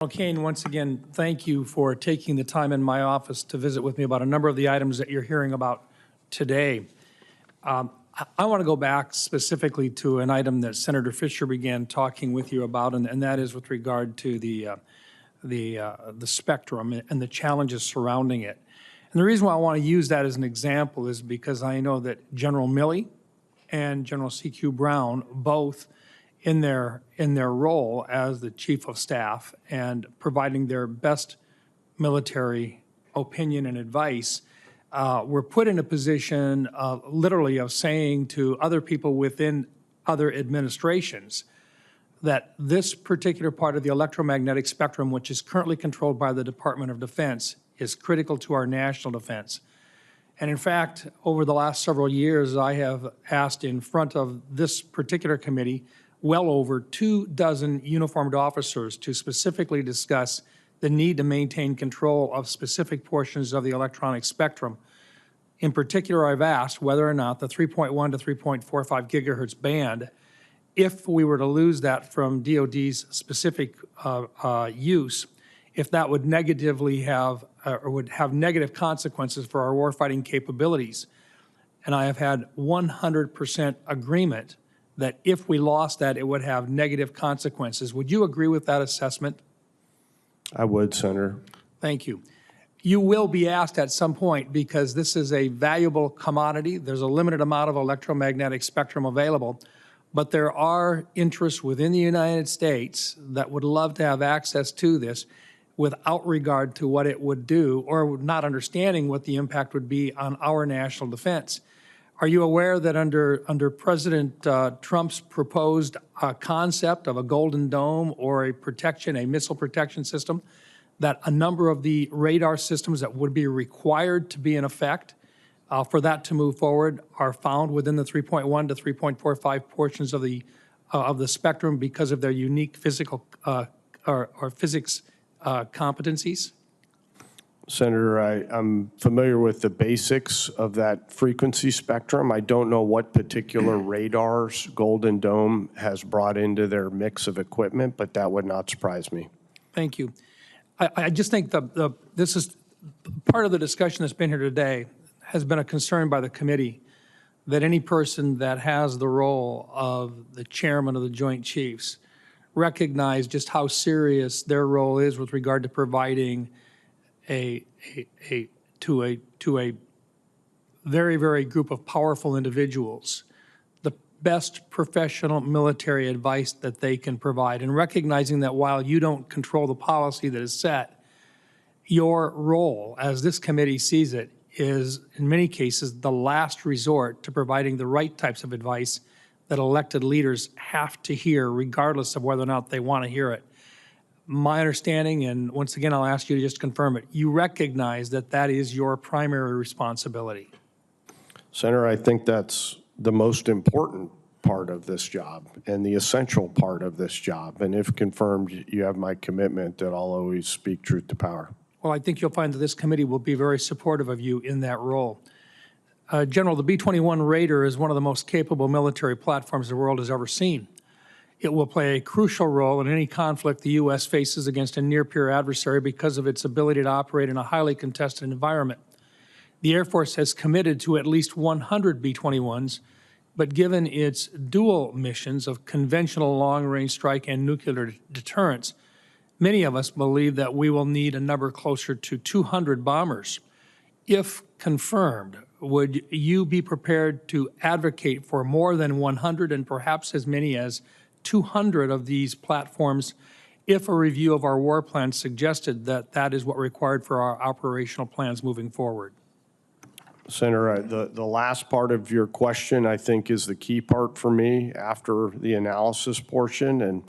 Well, Caine, once again, thank you for taking the time in my office to visit with me about a number of the items that you're hearing about today. I want to go back specifically to an item that Senator Fisher began talking with you about, and that is with regard to the spectrum and the challenges surrounding it. And the reason why I want to use that as an example is because I know that General Milley and General C.Q. Brown, both in their role as the Chief of Staff and providing their best military opinion and advice, were put in a position literally of saying to other people within other administrations that this particular part of the electromagnetic spectrum, which is currently controlled by the Department of Defense, is critical to our national defense. And in fact, over the last several years, I have asked in front of this particular committee well over 24 uniformed officers to specifically discuss the need to maintain control of specific portions of the electronic spectrum. In particular, I've asked whether or not the 3.1 to 3.45 gigahertz band, if we were to lose that from DoD's specific use, if that would negatively have or would have negative consequences for our warfighting capabilities. And I have had 100% agreement that if we lost that, it would have negative consequences. Would you agree with that assessment? I would, Senator. Thank you. You will be asked at some point, because this is a valuable commodity. There's a limited amount of electromagnetic spectrum available, but there are interests within the United States that would love to have access to this without regard to what it would do, or not understanding what the impact would be on our national defense. Are you aware that under President Trump's proposed concept of a golden dome or a missile protection system, that a number of the radar systems that would be required to be in effect for that to move forward are found within the 3.1 to 3.45 portions of the spectrum because of their unique physical or physics competencies? Senator, I'm familiar with the basics of that frequency spectrum. I don't know what particular radars Golden Dome has brought into their mix of equipment, but that would not surprise me. Thank you. I just think this is part of the discussion that's been here today has been a concern by the committee that any person that has the role of the chairman of the Joint Chiefs recognize just how serious their role is with regard to providing to a very, very group of powerful individuals the best professional military advice that they can provide, and recognizing that while you don't control the policy that is set, your role, as this committee sees it, is in many cases the last resort to providing the right types of advice that elected leaders have to hear, regardless of whether or not they want to hear it. My understanding, and once again I'll ask you to just confirm it, you recognize that that is your primary responsibility. Senator, I think that's the most important part of this job and the essential part of this job. And if confirmed, you have my commitment that I'll always speak truth to power. Well, I think you'll find that this committee will be very supportive of you in that role. General, the B-21 Raider is one of the most capable military platforms the world has ever seen. It will play a crucial role in any conflict the U.S. faces against a near-peer adversary because of its ability to operate in a highly contested environment. The Air Force has committed to at least 100 B-21s, but given its dual missions of conventional long-range strike and nuclear deterrence, many of us believe that we will need a number closer to 200 bombers. If confirmed, would you be prepared to advocate for more than 100 and perhaps as many as 200 of these platforms if a review of our war plan suggested that that is what required for our operational plans moving forward? Senator, the last part of your question, I think, is the key part for me after the analysis portion. And,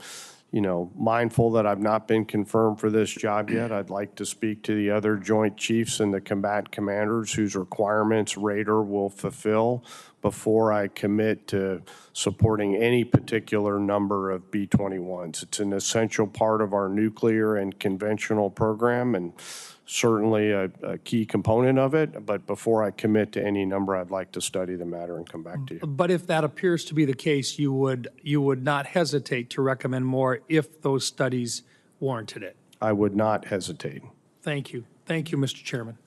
you know, mindful that I've not been confirmed for this job yet, I'd like to speak to the other Joint Chiefs and the combatant commanders whose requirements Raider will fulfill before I commit to supporting any particular number of B-21s. It's an essential part of our nuclear and conventional program, and certainly a key component of it, but before I commit to any number, I'd like to study the matter and come back to you. But if that appears to be the case, you would not hesitate to recommend more if those studies warranted it? I would not hesitate. Thank you. Thank you, Mr. Chairman.